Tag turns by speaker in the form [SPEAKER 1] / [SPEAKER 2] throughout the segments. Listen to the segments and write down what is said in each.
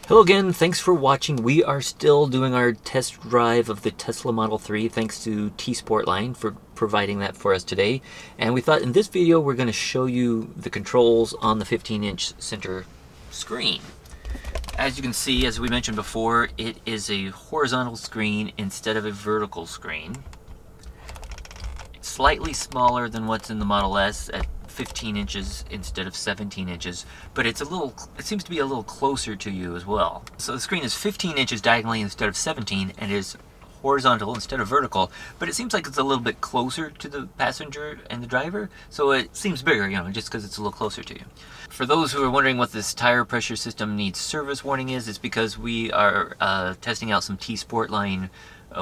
[SPEAKER 1] Hello again, thanks for watching. We are still doing our test drive of the Tesla Model 3 thanks to T-Sportline for providing that for us today. And we thought in this video we're going to show you the controls on the 15-inch center screen. As you can see, as we mentioned before, it is a horizontal screen instead of a vertical screen. It's slightly smaller than what's in the Model S at 15 inches instead of 17 inches, but it seems to be a little closer to you as well. So the screen is 15 inches diagonally instead of 17 and is horizontal instead of vertical, but it seems like it's a little bit closer to the passenger and the driver, so it seems bigger, just because it's a little closer to you. For those who are wondering what this tire pressure system needs service warning is, it's because we are testing out some T-Sportline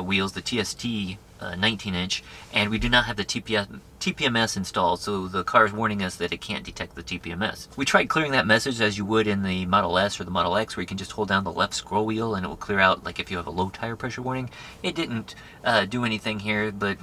[SPEAKER 1] wheels, the TST 19-inch, and we do not have the TPMS installed, so the car is warning us that it can't detect the TPMS. We tried clearing that message as you would in the Model S or the Model X, where you can just hold down the left scroll wheel and it will clear out, like if you have a low tire pressure warning. It didn't do anything here, but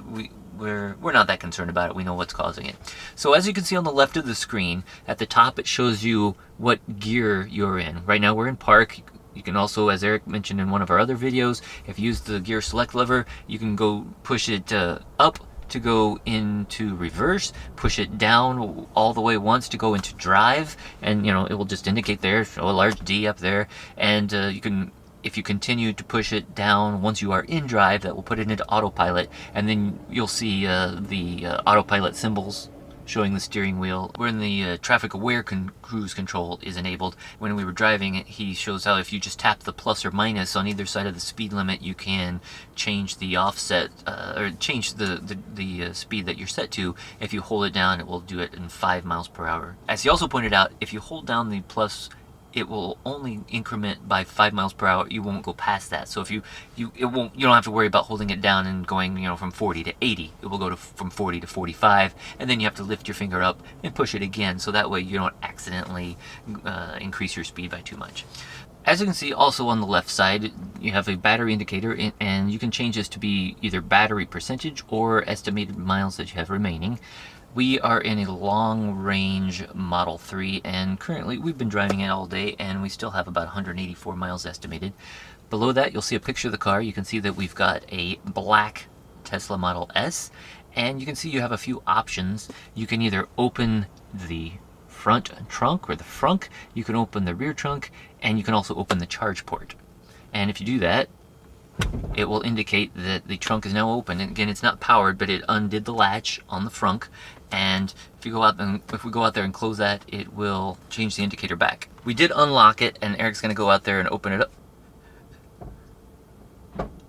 [SPEAKER 1] we're not that concerned about it. We know what's causing it. So as you can see on the left of the screen, at the top it shows you what gear you're in. Right now we're in park. You can also, as Eric mentioned in one of our other videos, if you use the gear select lever, you can go push it up to go into reverse, push it down all the way once to go into drive, and it will just indicate there, show a large D up there, and you can, if you continue to push it down once you are in drive, that will put it into autopilot, and then you'll see the autopilot symbols showing the steering wheel. When the traffic aware cruise control is enabled, when we were driving, he shows how if you just tap the plus or minus on either side of the speed limit, you can change the offset or change the speed that you're set to. If you hold it down, it will do it in 5 miles per hour. As he also pointed out, if you hold down the plus, it will only increment by 5 miles per hour. You won't go past that. So if you don't have to worry about holding it down and going from 40 to 80. It will go from 40 to 45, and then you have to lift your finger up and push it again, so that way you don't accidentally increase your speed by too much. As you can see also on the left side, you have a battery indicator, and you can change this to be either battery percentage or estimated miles that you have remaining. We are in a long-range Model 3, and currently we've been driving it all day, and we still have about 184 miles estimated. Below that, you'll see a picture of the car. You can see that we've got a black Tesla Model S, and you can see you have a few options. You can either open the front trunk or the frunk, you can open the rear trunk, and you can also open the charge port. And if you do that, it will indicate that the trunk is now open. And again, it's not powered, but it undid the latch on the frunk, and if we go out there and close that, it will change the indicator back. We did unlock it, and Eric's going to go out there and open it up,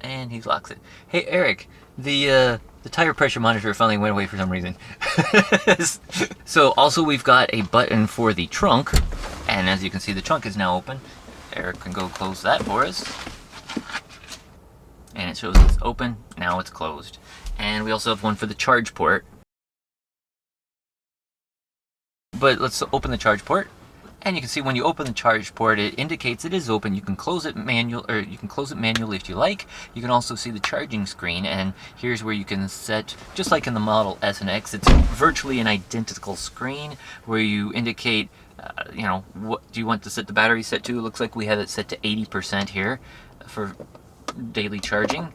[SPEAKER 1] and he locks it. Hey Eric, the tire pressure monitor finally went away for some reason. So also we've got a button for the trunk, and as you can see, the trunk is now open. Eric can go close that for us, and it shows it's open. Now it's closed. And we also have one for the charge port. But let's open the charge port, and you can see when you open the charge port, it indicates it is open. You can close it manually if you like. You can also see the charging screen, and here's where you can set, just like in the Model S and X, it's virtually an identical screen where you indicate what do you want to set the battery set to. It looks like we have it set to 80% here for daily charging.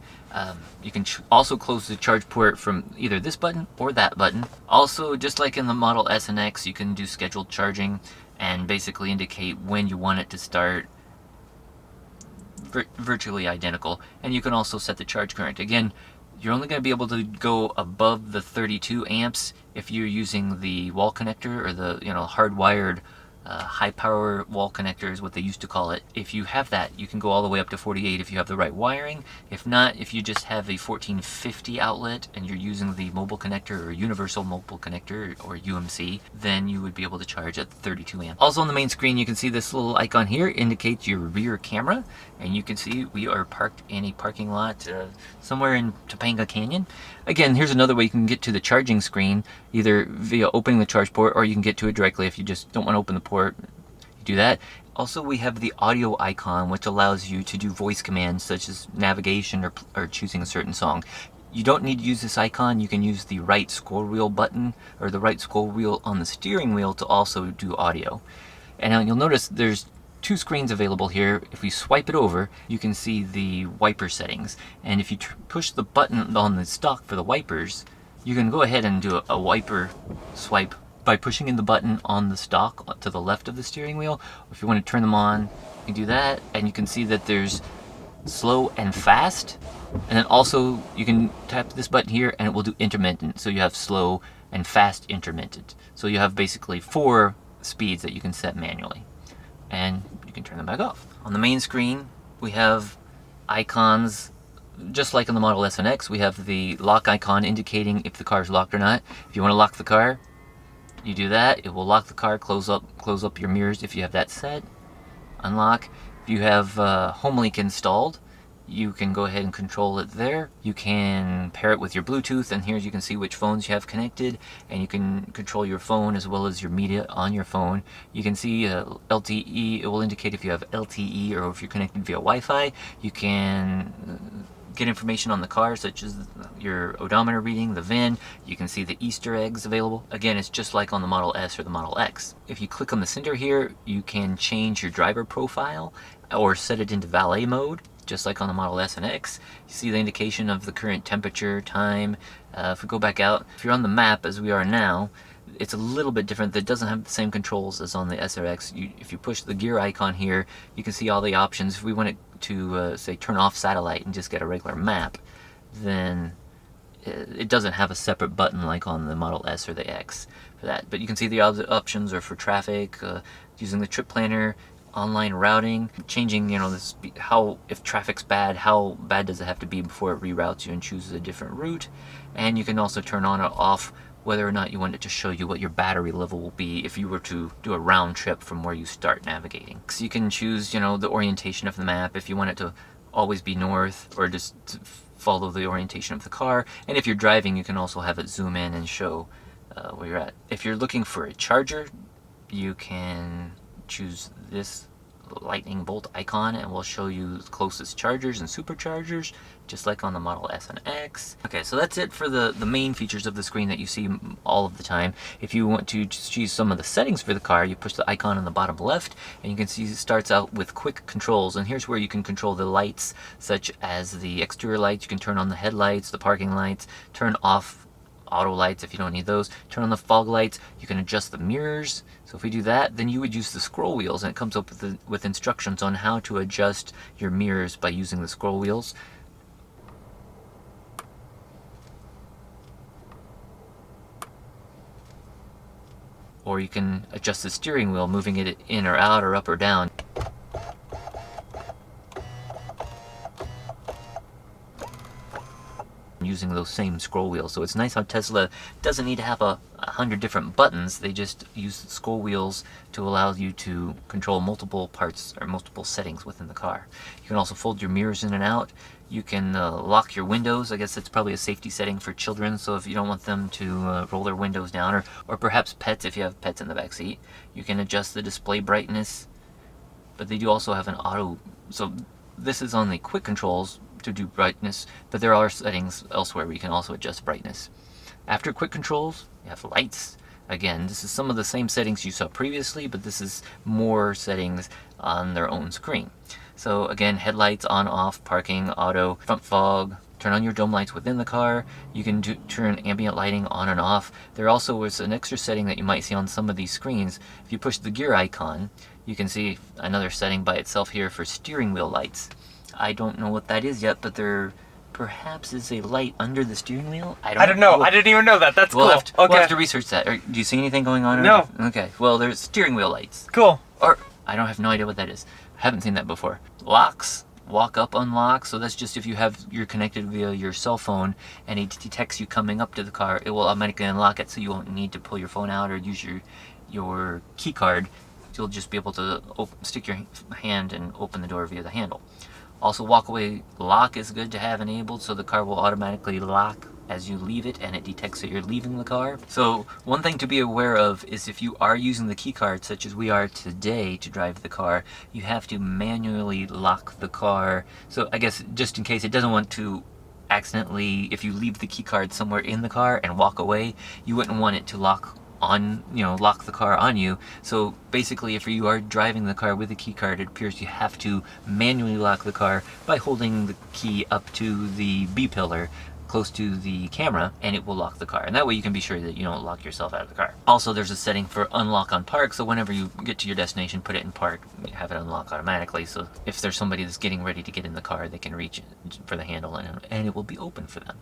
[SPEAKER 1] You can also close the charge port from either this button or that button. Also, just like in the Model S and X, you can do scheduled charging and basically indicate when you want it to start. Virtually identical. And you can also set the charge current. Again, you're only going to be able to go above the 32 amps if you're using the wall connector, or the hardwired high power wall connector is what they used to call it. If you have that, you can go all the way up to 48 if you have the right wiring. If not, if you just have a 1450 outlet and you're using the mobile connector or universal mobile connector or UMC, then you would be able to charge at 32 amps. Also on the main screen, you can see this little icon here indicates your rear camera, and you can see we are parked in a parking lot somewhere in Topanga Canyon. Again, here's another way you can get to the charging screen, either via opening the charge port, or you can get to it directly if you just don't want to open the port. You do that. Also, we have the audio icon, which allows you to do voice commands such as navigation or choosing a certain song. You don't need to use this icon. You can use the right scroll wheel button or the right scroll wheel on the steering wheel to also do audio. And now you'll notice there's two screens available here. If we swipe it over, you can see the wiper settings. And if you push the button on the stock for the wipers, you can go ahead and do a wiper swipe by pushing in the button on the stock to the left of the steering wheel. If you want to turn them on, you do that, and you can see that there's slow and fast. And then also you can tap this button here and it will do intermittent. So you have slow and fast intermittent. So you have basically 4 speeds that you can set manually. And you can turn them back off. On the main screen, we have icons. Just like on the Model S and X, we have the lock icon indicating if the car is locked or not. If you want to lock the car, you do that. It will lock the car, close up your mirrors if you have that set. Unlock. If you have HomeLink installed, you can go ahead and control it there. You can pair it with your Bluetooth, and here you can see which phones you have connected, and you can control your phone as well as your media on your phone. You can see LTE. It will indicate if you have LTE or if you're connected via Wi-Fi. You can get information on the car, such as your odometer reading, the VIN. You can see the Easter eggs available. Again, it's just like on the Model S or the Model X. If you click on the center here, you can change your driver profile or set it into valet mode, just like on the Model S and X. You see the indication of the current temperature, time. If we go back out, if you're on the map as we are now, it's a little bit different. That doesn't have the same controls as on the S or X. If you push the gear icon here, you can see all the options. If we wanted to say turn off satellite and just get a regular map, then it doesn't have a separate button like on the Model S or the X for that. But you can see the other options are for traffic, using the trip planner, online routing, changing, if traffic's bad, how bad does it have to be before it reroutes you and chooses a different route. And you can also turn on or off whether or not you want it to show you what your battery level will be if you were to do a round trip from where you start navigating. So you can choose, the orientation of the map, if you want it to always be north or just to follow the orientation of the car. And if you're driving, you can also have it zoom in and show where you're at. If you're looking for a charger, you can choose this lightning bolt icon and we'll show you the closest chargers and superchargers, just like on the Model S and X. Okay, so that's it for the main features of the screen that you see all of the time. If you want to choose some of the settings for the car, you push the icon on the bottom left and you can see it starts out with quick controls, and here's where you can control the lights, such as the exterior lights. You can turn on the headlights, the parking lights, turn off auto lights if you don't need those, turn on the fog lights. You can adjust the mirrors. So if we do that, then you would use the scroll wheels, and it comes up with instructions on how to adjust your mirrors by using the scroll wheels. Or you can adjust the steering wheel, moving it in or out or up or down. Using those same scroll wheels. So it's nice how Tesla doesn't need to have 100 different buttons. They just use the scroll wheels to allow you to control multiple parts or multiple settings within the car. You can also fold your mirrors in and out. You can lock your windows. I guess that's probably a safety setting for children, so if you don't want them to roll their windows down, or perhaps pets, if you have pets in the back seat. You can adjust the display brightness, but they do also have an auto. So this is on the quick controls to do brightness, but there are settings elsewhere where you can also adjust brightness. After quick controls, you have lights. Again, this is some of the same settings you saw previously, but this is more settings on their own screen. So again, headlights on, off, parking, auto, front fog, turn on your dome lights within the car. You can turn ambient lighting on and off. There also is an extra setting that you might see on some of these screens. If you push the gear icon, you can see another setting by itself here for steering wheel lights. I don't know what that is yet, but there perhaps is a light under the steering wheel. I don't know.
[SPEAKER 2] I didn't even know that. That's cool.
[SPEAKER 1] Okay. We'll have to research that. Do you see anything going on?
[SPEAKER 2] No.
[SPEAKER 1] Okay. Well, there's steering wheel lights.
[SPEAKER 2] Cool.
[SPEAKER 1] Or I have no idea what that is. I haven't seen that before. Locks. Walk up, unlock. So that's just if you're connected via your cell phone and it detects you coming up to the car, it will automatically unlock it, so you won't need to pull your phone out or use your key card. You'll just be able to stick your hand and open the door via the handle. Also, walk-away lock is good to have enabled, so the car will automatically lock as you leave it, and it detects that you're leaving the car. So one thing to be aware of is if you are using the key card, such as we are today, to drive the car, you have to manually lock the car. So I guess just in case it doesn't want to accidentally, if you leave the key card somewhere in the car and walk away, you wouldn't want it to lock on, lock the car on you. So basically, if you are driving the car with a key card, it appears you have to manually lock the car by holding the key up to the B pillar close to the camera, and it will lock the car. And that way you can be sure that you don't lock yourself out of the car. Also, there's a setting for unlock on park, so whenever you get to your destination, put it in park, you have it unlock automatically. So if there's somebody that's getting ready to get in the car, they can reach for the handle and it will be open for them.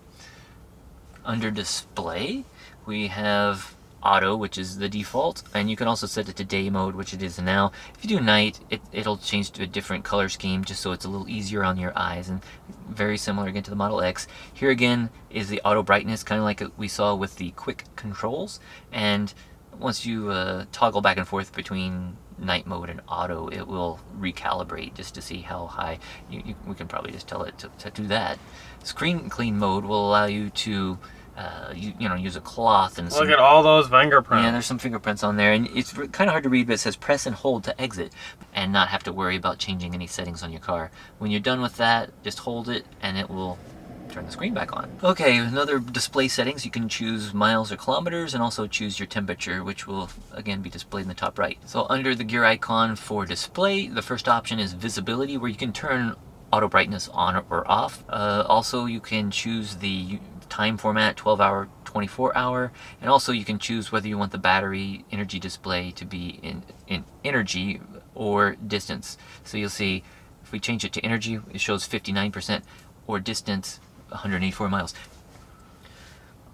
[SPEAKER 1] Under display, we have auto, which is the default, and you can also set it to day mode, which it is now. If you do night, it'll change to a different color scheme just so it's a little easier on your eyes, and very similar again to the Model X. Here again is the auto brightness, kind of like we saw with the quick controls, and once you toggle back and forth between night mode and auto, it will recalibrate just to see how high. We can probably just tell it to do that. Screen clean mode will allow you to use a cloth and
[SPEAKER 2] look at all those fingerprints.
[SPEAKER 1] Yeah, there's some fingerprints on there, and it's kind of hard to read, but it says press and hold to exit, and not have to worry about changing any settings on your car. When you're done with that, just hold it, and it will turn the screen back on. Okay, another display settings, you can choose miles or kilometers, and also choose your temperature, which will again be displayed in the top right. So under the gear icon for display, the first option is visibility, where you can turn auto brightness on or off. Also, you can choose the time format, 12-hour, 24-hour, and also you can choose whether you want the battery energy display to be in energy or distance. So you'll see if we change it to energy, it shows 59%, or distance 184 miles.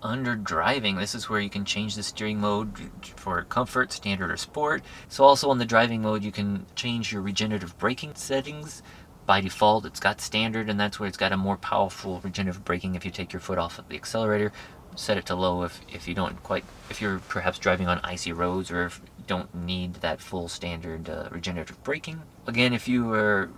[SPEAKER 1] Under driving, this is where you can change the steering mode for comfort, standard, or sport. So also on the driving mode, you can change your regenerative braking settings. By default, it's got standard, and that's where it's got a more powerful regenerative braking if you take your foot off of the accelerator. Set it to low if you're perhaps driving on icy roads, or if you don't need that full standard regenerative braking. Again, if you are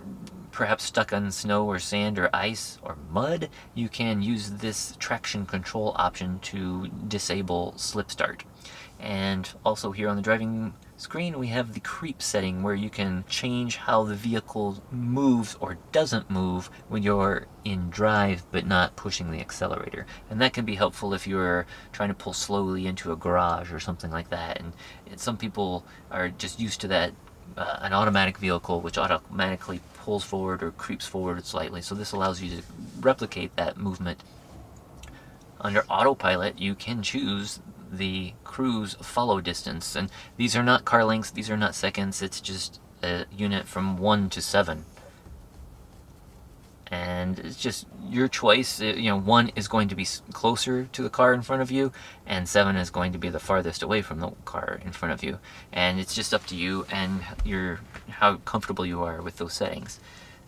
[SPEAKER 1] perhaps stuck on snow or sand or ice or mud, you can use this traction control option to disable slip start. And also here on the driving screen, we have the creep setting, where you can change how the vehicle moves or doesn't move when you're in drive but not pushing the accelerator. And that can be helpful if you're trying to pull slowly into a garage or something like that. And some people are just used to that, an automatic vehicle which automatically pulls forward or creeps forward slightly. So this allows you to replicate that movement. Under Autopilot, you can choose the cruise follow distance, and these are not car lengths, these are not seconds, it's just a unit from 1 to 7, and it's just your choice. 1 is going to be closer to the car in front of you, and 7 is going to be the farthest away from the car in front of you, and it's just up to you and how comfortable you are with those settings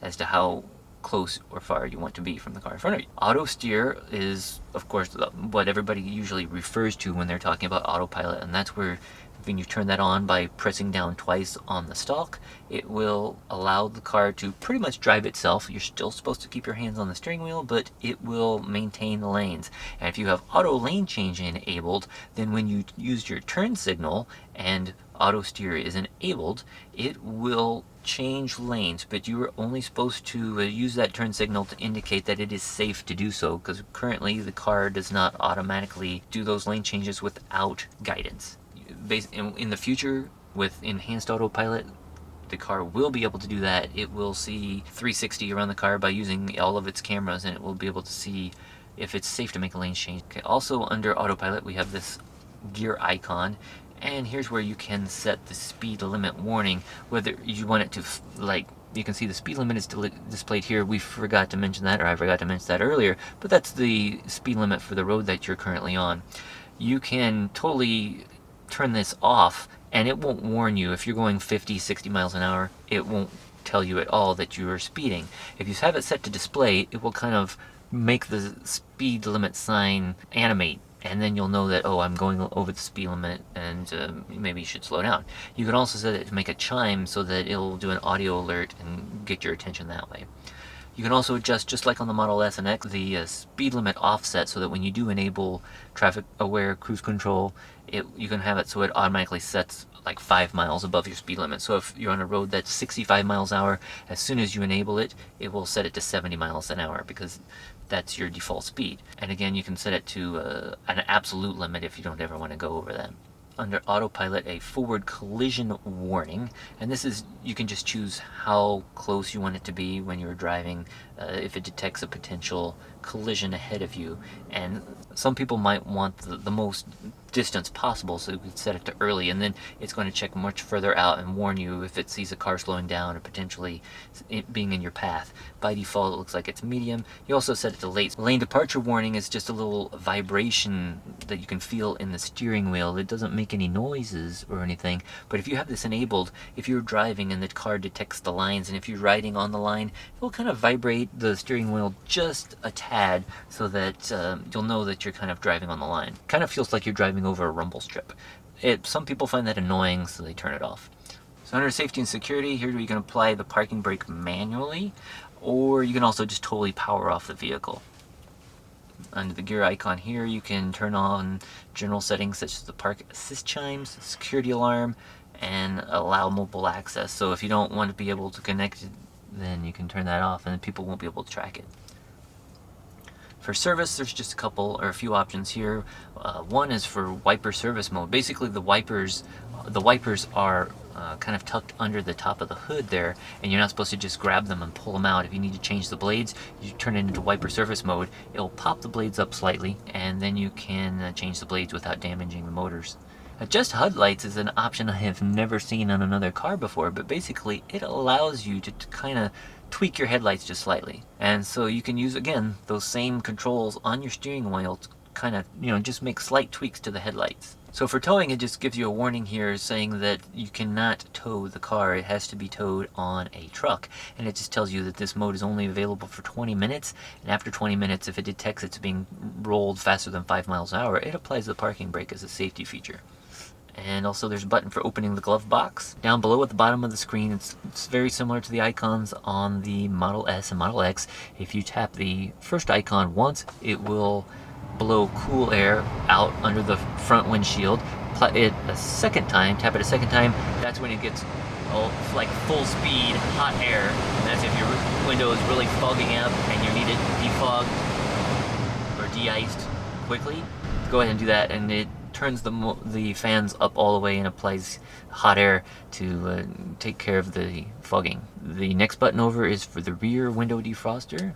[SPEAKER 1] as to how close or far you want to be from the car in front of you. Auto steer is, of course, what everybody usually refers to when they're talking about autopilot, and that's where when you turn that on by pressing down twice on the stalk, it will allow the car to pretty much drive itself. You're still supposed to keep your hands on the steering wheel, but it will maintain the lanes. And if you have auto lane change enabled, then when you use your turn signal and auto steer is enabled, it will change lanes, but you are only supposed to use that turn signal to indicate that it is safe to do so, because currently the car does not automatically do those lane changes without guidance. In the future, with enhanced autopilot, the car will be able to do that. It will see 360 around the car by using all of its cameras, and it will be able to see if it's safe to make a lane change. Okay. Also under autopilot, we have this gear icon, and here's where you can set the speed limit warning, whether you want it to, you can see the speed limit is displayed here. We forgot to mention that, or I forgot to mention that earlier, but that's the speed limit for the road that you're currently on. You can totally turn this off, and it won't warn you if you're going 50, 60 miles an hour. It won't tell you at all that you are speeding. If you have it set to display, it will kind of make the speed limit sign animate, and then you'll know that, oh, I'm going over the speed limit, and maybe you should slow down. You can also set it to make a chime so that it'll do an audio alert and get your attention that way. You can also adjust, just like on the Model S and X, the speed limit offset, so that when you do enable traffic aware cruise control, you can have it so it automatically sets like 5 miles above your speed limit. So if you're on a road that's 65 miles an hour, as soon as you enable it, it will set it to 70 miles an hour, because that's your default speed. And again, you can set it to an absolute limit if you don't ever want to go over that. under Autopilot a forward collision warning, and this is, you can just choose how close you want it to be when you're driving, if it detects a potential collision ahead of you. And some people might want the most distance possible, so you could set it to early, and then it's going to check much further out and warn you if it sees a car slowing down or potentially it being in your path. By default, it looks like it's medium. You also set it to late. Lane departure warning is just a little vibration that you can feel in the steering wheel. It doesn't make any noises or anything, but if you have this enabled, if you're driving and the car detects the lines, and if you're riding on the line, it will kind of vibrate the steering wheel just a tad, so that you'll know that you're kind of driving on the line. Kind of feels like you're driving over a rumble strip. Some people find that annoying, so they turn it off. So under safety and security, here you can apply the parking brake manually, or you can also just totally power off the vehicle. Under the gear icon here, you can turn on general settings such as the park assist chimes, security alarm, and allow mobile access. So if you don't want to be able to connect it, then you can turn that off and people won't be able to track it. For service, there's just a few options here. One is for wiper service mode. Basically, the wipers are kind of tucked under the top of the hood there, and you're not supposed to just grab them and pull them out. If you need to change the blades, you turn it into wiper service mode. It'll pop the blades up slightly, and then you can change the blades without damaging the motors. Adjust HUD lights is an option I have never seen on another car before, but basically it allows you to kind of tweak your headlights just slightly. And so you can use, again, those same controls on your steering wheel to kind of, just make slight tweaks to the headlights. So for towing, it just gives you a warning here saying that you cannot tow the car. It has to be towed on a truck. And it just tells you that this mode is only available for 20 minutes. And after 20 minutes, if it detects it's being rolled faster than 5 miles an hour, it applies the parking brake as a safety feature. And also there's a button for opening the glove box. Down below at the bottom of the screen, it's very similar to the icons on the Model S and Model X. If you tap the first icon once, it will blow cool air out under the front windshield. Tap it a second time, that's when it gets like full speed hot air. And that's if your window is really fogging up and you need it defogged or de-iced quickly. Go ahead and do that, and it turns the fans up all the way and applies hot air to take care of the fogging. The next button over is for the rear window defroster.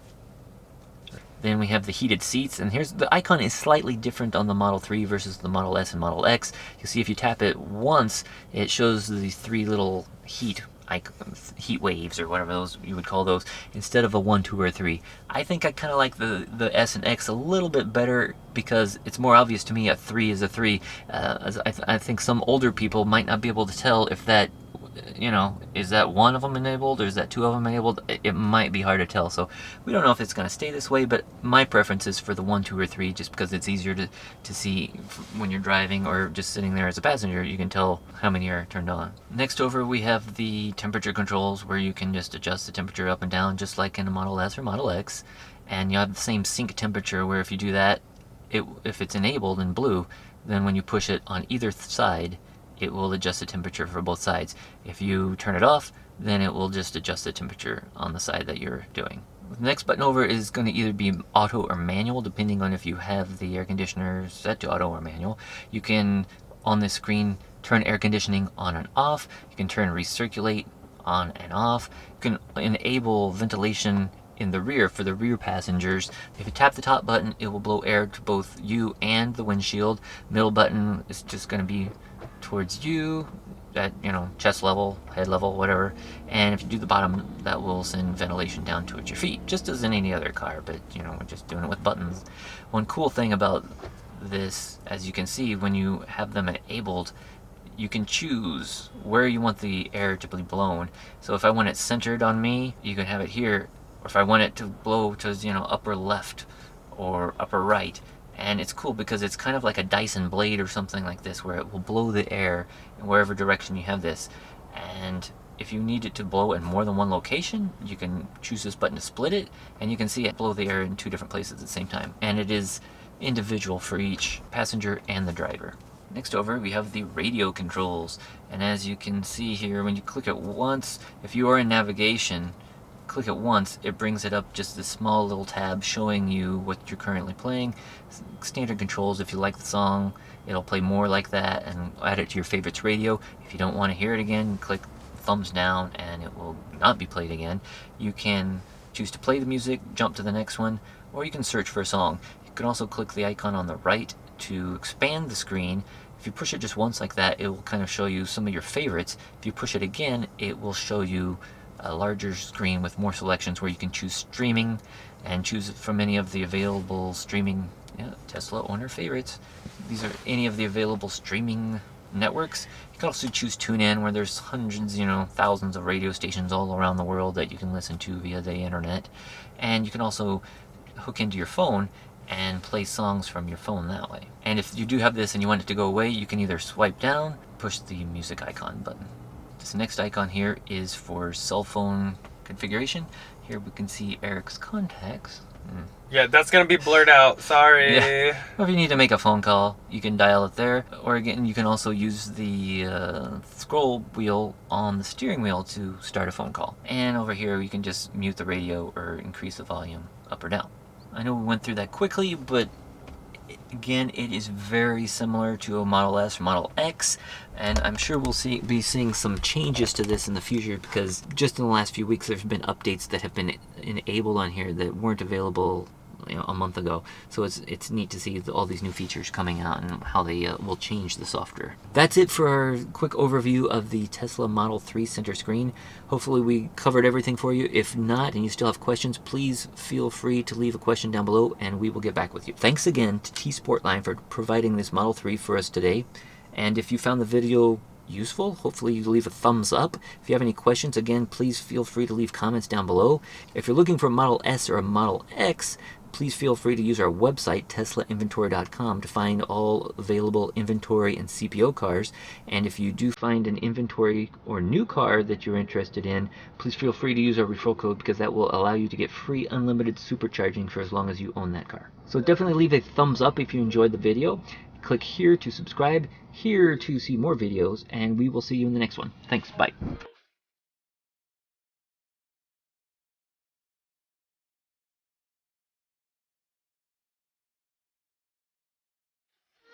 [SPEAKER 1] Then we have the heated seats, and here's the icon is slightly different on the Model 3 versus the Model S and Model X. You see if you tap it once, it shows the three little heat waves, or whatever those you would call those, instead of a 1, 2, or 3. I think I kind of like the S and X a little bit better because it's more obvious to me a 3 is a 3. I think some older people might not be able to tell if that, is that one of them enabled or is that two of them enabled? It might be hard to tell, so we don't know if it's going to stay this way, but my preference is for the 1, 2, or 3, just because it's easier to see when you're driving or just sitting there as a passenger. You can tell how many are turned on. Next over, we have the temperature controls, where you can just adjust the temperature up and down just like in a Model S or Model X, and you have the same sync temperature, where if you do that, if it's enabled in blue, then when you push it on either side, it will adjust the temperature for both sides. If you turn it off, then it will just adjust the temperature on the side that you're doing. The next button over is going to either be auto or manual, depending on if you have the air conditioner set to auto or manual. You can, on this screen, turn air conditioning on and off. You can turn recirculate on and off. You can enable ventilation in the rear for the rear passengers. If you tap the top button, it will blow air to both you and the windshield. Middle button is just going to be towards you at chest level, head level, whatever. And if you do the bottom, that will send ventilation down towards your feet, just as in any other car, but we're just doing it with buttons. One cool thing about this, as you can see, when you have them enabled, you can choose where you want the air to be blown. So if I want it centered on me, you can have it here, or if I want it to blow to upper left or upper right. And it's cool because it's kind of like a Dyson blade or something like this, where it will blow the air in wherever direction you have this. And if you need it to blow in more than one location, you can choose this button to split it, and you can see it blow the air in 2 different places at the same time. And it is individual for each passenger and the driver. Next over, we have the radio controls. And as you can see here, when you click it once, if you are in navigation, click it once, it brings it up just this small little tab showing you what you're currently playing. Standard controls. If you like the song, it'll play more like that and add it to your favorites radio. If you don't want to hear it again, click thumbs down and it will not be played again. You can choose to play the music, jump to the next one, or you can search for a song. You can also click the icon on the right to expand the screen. If you push it just once like that, it will kind of show you some of your favorites. If you push it again, it will show you a larger screen with more selections where you can choose streaming and choose from any of the available streaming, Tesla owner favorites. These are any of the available streaming networks. You can also choose TuneIn, where there's hundreds, thousands of radio stations all around the world that you can listen to via the internet. And you can also hook into your phone and play songs from your phone that way. And if you do have this and you want it to go away, you can either swipe down, push the music icon button. This next icon here is for cell phone configuration. Here we can see Eric's contacts.
[SPEAKER 2] Yeah, that's gonna be blurred out. Sorry.
[SPEAKER 1] Yeah. Or if you need to make a phone call, you can dial it there. Or again, you can also use the scroll wheel on the steering wheel to start a phone call. And over here, you can just mute the radio or increase the volume up or down. I know we went through that quickly, but again, it is very similar to a Model S or Model X, and I'm sure we'll be seeing some changes to this in the future, because just in the last few weeks there's been updates that have been enabled on here that weren't available a month ago. So it's neat to see all these new features coming out and how they will change the software. That's it for our quick overview of the Tesla Model 3 center screen. Hopefully we covered everything for you. If not, and you still have questions, please feel free to leave a question down below and we will get back with you. Thanks again to T-Sportline for providing this Model 3 for us today. And if you found the video useful, hopefully you leave a thumbs up. If you have any questions, again, please feel free to leave comments down below. If you're looking for a Model S or a Model X, please feel free to use our website, teslainventory.com, to find all available inventory and CPO cars. And if you do find an inventory or new car that you're interested in, please feel free to use our referral code, because that will allow you to get free unlimited supercharging for as long as you own that car. So definitely leave a thumbs up if you enjoyed the video. Click here to subscribe, here to see more videos, and we will see you in the next one. Thanks, bye.